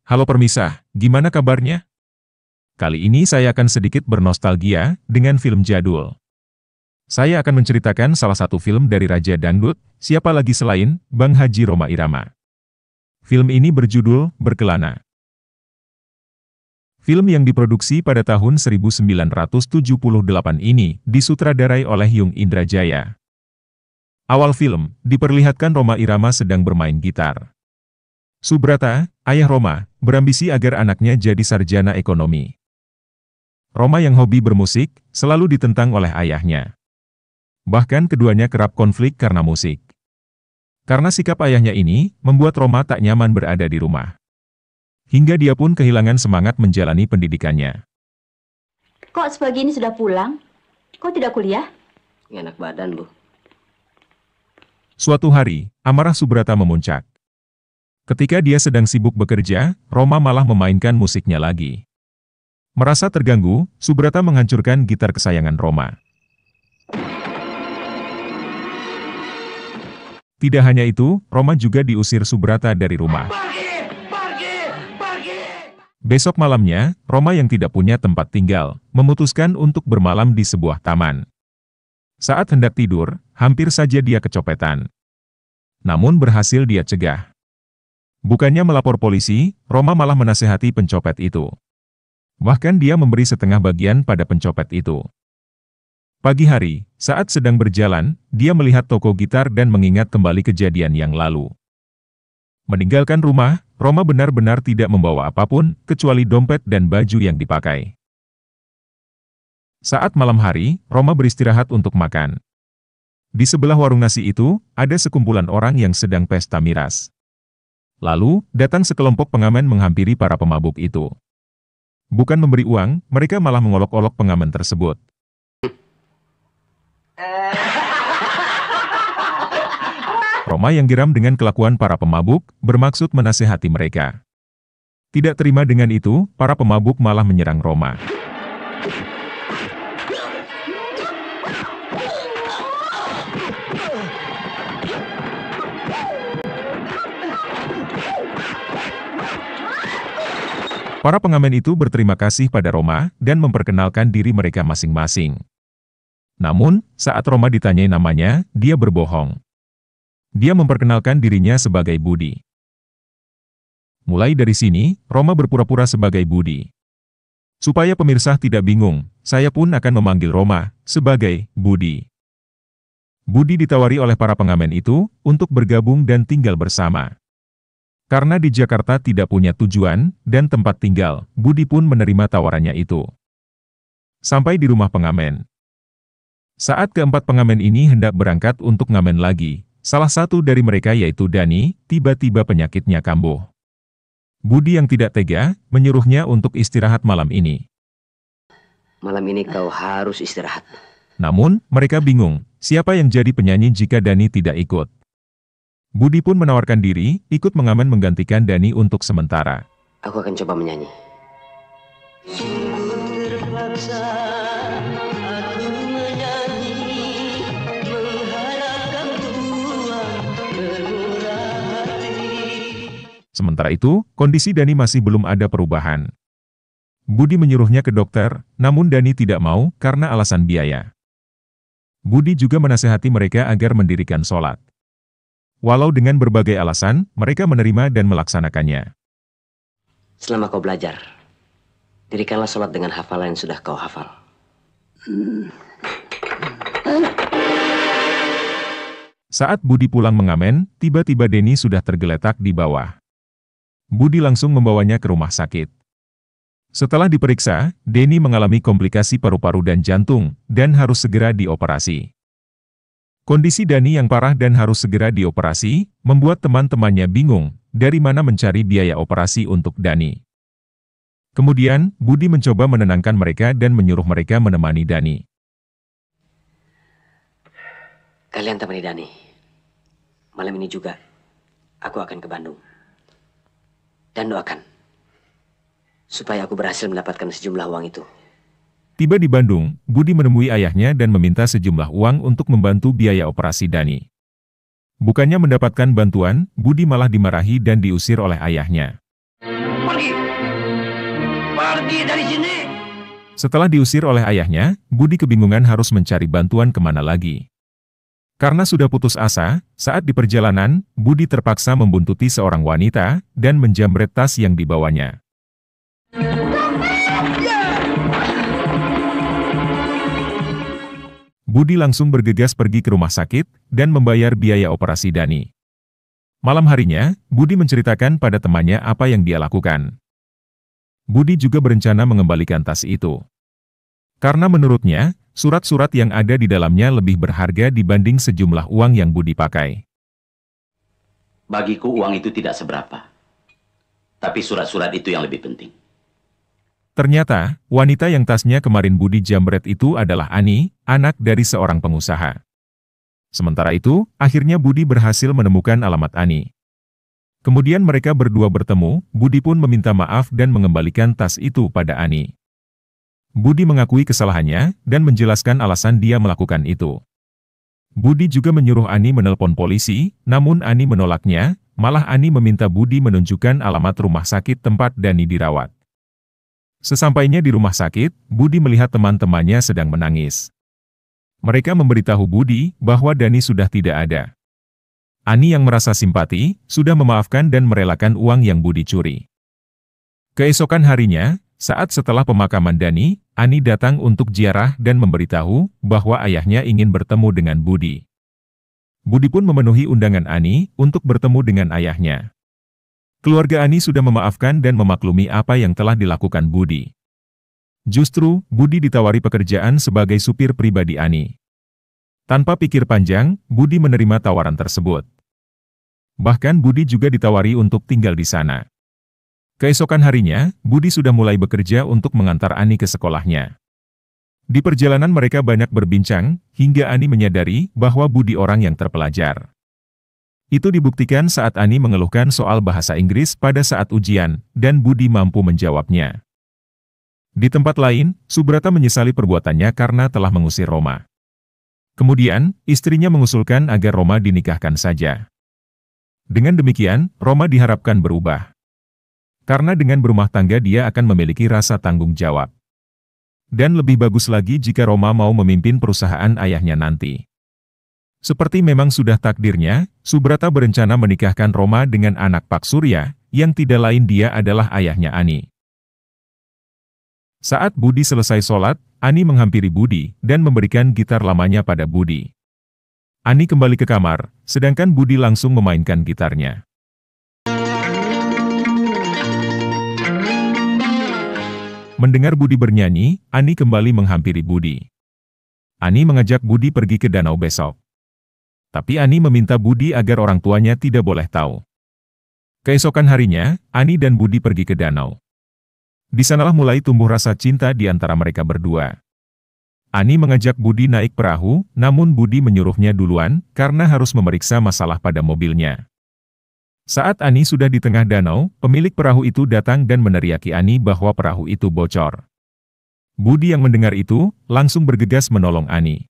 Halo permisah, gimana kabarnya? Kali ini saya akan sedikit bernostalgia dengan film jadul. Saya akan menceritakan salah satu film dari Raja Dangdut, siapa lagi selain Bang Haji Rhoma Irama. Film ini berjudul Berkelana. Film yang diproduksi pada tahun 1978 ini disutradarai oleh Yung Indrajaya. Awal film, diperlihatkan Rhoma Irama sedang bermain gitar. Subrata, ayah Rhoma, berambisi agar anaknya jadi sarjana ekonomi. Rhoma yang hobi bermusik, selalu ditentang oleh ayahnya. Bahkan keduanya kerap konflik karena musik. Karena sikap ayahnya ini, membuat Rhoma tak nyaman berada di rumah. Hingga dia pun kehilangan semangat menjalani pendidikannya. Kok sepagi ini sudah pulang? Kok tidak kuliah? Nggak enak badan, Bu. Suatu hari, amarah Subrata memuncak. Ketika dia sedang sibuk bekerja, Rhoma malah memainkan musiknya lagi. Merasa terganggu, Subrata menghancurkan gitar kesayangan Rhoma. Tidak hanya itu, Rhoma juga diusir Subrata dari rumah. Besok malamnya, Rhoma yang tidak punya tempat tinggal, memutuskan untuk bermalam di sebuah taman. Saat hendak tidur, hampir saja dia kecopetan. Namun berhasil dia cegah. Bukannya melapor polisi, Rhoma malah menasihati pencopet itu. Bahkan dia memberi setengah bagian pada pencopet itu. Pagi hari, saat sedang berjalan, dia melihat toko gitar dan mengingat kembali kejadian yang lalu. Meninggalkan rumah, Rhoma benar-benar tidak membawa apapun, kecuali dompet dan baju yang dipakai. Saat malam hari, Rhoma beristirahat untuk makan. Di sebelah warung nasi itu, ada sekumpulan orang yang sedang pesta miras. Lalu, datang sekelompok pengamen menghampiri para pemabuk itu. Bukan memberi uang, mereka malah mengolok-olok pengamen tersebut. Rhoma yang geram dengan kelakuan para pemabuk, bermaksud menasihati mereka. Tidak terima dengan itu, para pemabuk malah menyerang Rhoma. Para pengamen itu berterima kasih pada Rhoma dan memperkenalkan diri mereka masing-masing. Namun, saat Rhoma ditanyai namanya, dia berbohong. Dia memperkenalkan dirinya sebagai Budi. Mulai dari sini, Rhoma berpura-pura sebagai Budi. Supaya pemirsa tidak bingung, saya pun akan memanggil Rhoma sebagai Budi. Budi ditawari oleh para pengamen itu untuk bergabung dan tinggal bersama. Karena di Jakarta tidak punya tujuan dan tempat tinggal, Budi pun menerima tawarannya itu. Sampai di rumah pengamen. Saat keempat pengamen ini hendak berangkat untuk ngamen lagi, salah satu dari mereka yaitu Dani, tiba-tiba penyakitnya kambuh. Budi yang tidak tega, menyuruhnya untuk istirahat malam ini. Malam ini kau harus istirahat. Namun, mereka bingung, siapa yang jadi penyanyi jika Dani tidak ikut. Budi pun menawarkan diri, ikut mengamen menggantikan Dani untuk sementara. Aku akan coba menyanyi. Sementara itu, kondisi Dani masih belum ada perubahan. Budi menyuruhnya ke dokter, namun Dani tidak mau karena alasan biaya. Budi juga menasihati mereka agar mendirikan sholat. Walau dengan berbagai alasan, mereka menerima dan melaksanakannya. Selama kau belajar, dirikanlah sholat dengan hafalan yang sudah kau hafal. Saat Budi pulang mengamen, tiba-tiba Deni sudah tergeletak di bawah. Budi langsung membawanya ke rumah sakit. Setelah diperiksa, Deni mengalami komplikasi paru-paru dan jantung, dan harus segera dioperasi. Kondisi Dani yang parah dan harus segera dioperasi, membuat teman-temannya bingung, dari mana mencari biaya operasi untuk Dani. Kemudian, Budi mencoba menenangkan mereka dan menyuruh mereka menemani Dani. Kalian temani Dani. Malam ini juga, aku akan ke Bandung. Dan doakan, supaya aku berhasil mendapatkan sejumlah uang itu. Tiba di Bandung, Budi menemui ayahnya dan meminta sejumlah uang untuk membantu biaya operasi Dani. Bukannya mendapatkan bantuan, Budi malah dimarahi dan diusir oleh ayahnya. pergi. Pergi dari sini. Setelah diusir oleh ayahnya, Budi kebingungan harus mencari bantuan kemana lagi. Karena sudah putus asa, saat di perjalanan, Budi terpaksa membuntuti seorang wanita dan menjamret tas yang dibawanya. Budi langsung bergegas pergi ke rumah sakit dan membayar biaya operasi Dani. Malam harinya, Budi menceritakan pada temannya apa yang dia lakukan. Budi juga berencana mengembalikan tas itu. Karena menurutnya, surat-surat yang ada di dalamnya lebih berharga dibanding sejumlah uang yang Budi pakai. Bagiku uang itu tidak seberapa. Tapi surat-surat itu yang lebih penting. Ternyata, wanita yang tasnya kemarin Budi jambret itu adalah Ani, anak dari seorang pengusaha. Sementara itu, akhirnya Budi berhasil menemukan alamat Ani. Kemudian mereka berdua bertemu, Budi pun meminta maaf dan mengembalikan tas itu pada Ani. Budi mengakui kesalahannya dan menjelaskan alasan dia melakukan itu. Budi juga menyuruh Ani menelpon polisi, namun Ani menolaknya, malah Ani meminta Budi menunjukkan alamat rumah sakit tempat Dani dirawat. Sesampainya di rumah sakit, Budi melihat teman-temannya sedang menangis. Mereka memberitahu Budi bahwa Dani sudah tidak ada. Ani yang merasa simpati, sudah memaafkan dan merelakan uang yang Budi curi. Keesokan harinya, saat setelah pemakaman Dani, Ani datang untuk ziarah dan memberitahu bahwa ayahnya ingin bertemu dengan Budi. Budi pun memenuhi undangan Ani untuk bertemu dengan ayahnya. Keluarga Ani sudah memaafkan dan memaklumi apa yang telah dilakukan Budi. Justru, Budi ditawari pekerjaan sebagai supir pribadi Ani. Tanpa pikir panjang, Budi menerima tawaran tersebut. Bahkan Budi juga ditawari untuk tinggal di sana. Keesokan harinya, Budi sudah mulai bekerja untuk mengantar Ani ke sekolahnya. Di perjalanan mereka banyak berbincang, hingga Ani menyadari bahwa Budi orang yang terpelajar. Itu dibuktikan saat Ani mengeluhkan soal bahasa Inggris pada saat ujian, dan Budi mampu menjawabnya. Di tempat lain, Subrata menyesali perbuatannya karena telah mengusir Roma. Kemudian, istrinya mengusulkan agar Roma dinikahkan saja. Dengan demikian, Roma diharapkan berubah. Karena dengan berumah tangga dia akan memiliki rasa tanggung jawab. Dan lebih bagus lagi jika Roma mau memimpin perusahaan ayahnya nanti. Seperti memang sudah takdirnya, Subrata berencana menikahkan Roma dengan anak Pak Surya, yang tidak lain dia adalah ayahnya Ani. Saat Budi selesai sholat, Ani menghampiri Budi dan memberikan gitar lamanya pada Budi. Ani kembali ke kamar, sedangkan Budi langsung memainkan gitarnya. Mendengar Budi bernyanyi, Ani kembali menghampiri Budi. Ani mengajak Budi pergi ke danau besok. Tapi Ani meminta Budi agar orang tuanya tidak boleh tahu. Keesokan harinya, Ani dan Budi pergi ke danau. Di sanalah mulai tumbuh rasa cinta di antara mereka berdua. Ani mengajak Budi naik perahu, namun Budi menyuruhnya duluan karena harus memeriksa masalah pada mobilnya. Saat Ani sudah di tengah danau, pemilik perahu itu datang dan meneriaki Ani bahwa perahu itu bocor. Budi yang mendengar itu, langsung bergegas menolong Ani.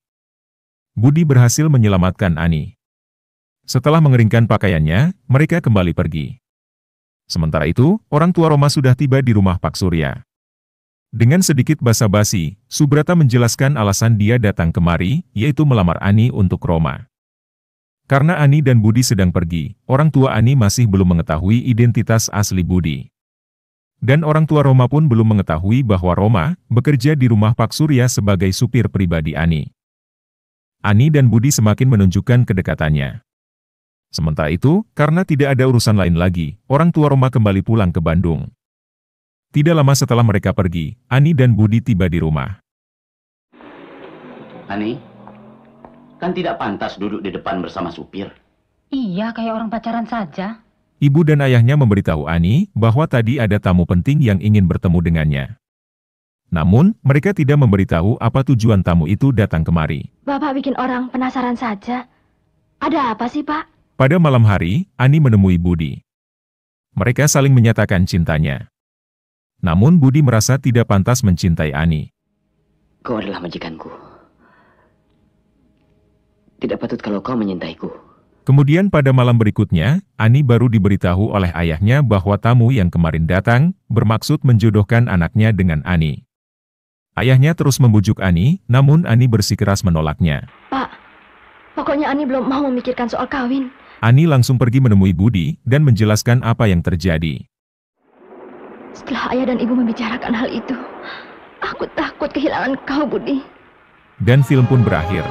Budi berhasil menyelamatkan Ani. Setelah mengeringkan pakaiannya, mereka kembali pergi. Sementara itu, orang tua Roma sudah tiba di rumah Pak Surya. Dengan sedikit basa-basi, Subrata menjelaskan alasan dia datang kemari, yaitu melamar Ani untuk Roma. Karena Ani dan Budi sedang pergi, orang tua Ani masih belum mengetahui identitas asli Budi. Dan orang tua Roma pun belum mengetahui bahwa Roma bekerja di rumah Pak Surya sebagai supir pribadi Ani. Ani dan Budi semakin menunjukkan kedekatannya. Sementara itu, karena tidak ada urusan lain lagi, orang tua Roma kembali pulang ke Bandung. Tidak lama setelah mereka pergi, Ani dan Budi tiba di rumah. Ani, kan tidak pantas duduk di depan bersama supir. Iya, kayak orang pacaran saja. Ibu dan ayahnya memberitahu Ani bahwa tadi ada tamu penting yang ingin bertemu dengannya. Namun, mereka tidak memberitahu apa tujuan tamu itu datang kemari. Bapak bikin orang penasaran saja. Ada apa sih, Pak? Pada malam hari, Ani menemui Budi. Mereka saling menyatakan cintanya. Namun Budi merasa tidak pantas mencintai Ani. Kau adalah majikanku. Tidak patut kalau kau menyintaiku. Kemudian pada malam berikutnya, Ani baru diberitahu oleh ayahnya bahwa tamu yang kemarin datang bermaksud menjodohkan anaknya dengan Ani. Ayahnya terus membujuk Ani, namun Ani bersikeras menolaknya. Pak, pokoknya Ani belum mau memikirkan soal kawin. Ani langsung pergi menemui Budi dan menjelaskan apa yang terjadi. Setelah ayah dan ibu membicarakan hal itu, aku takut kehilangan kau, Budi. Dan film pun berakhir.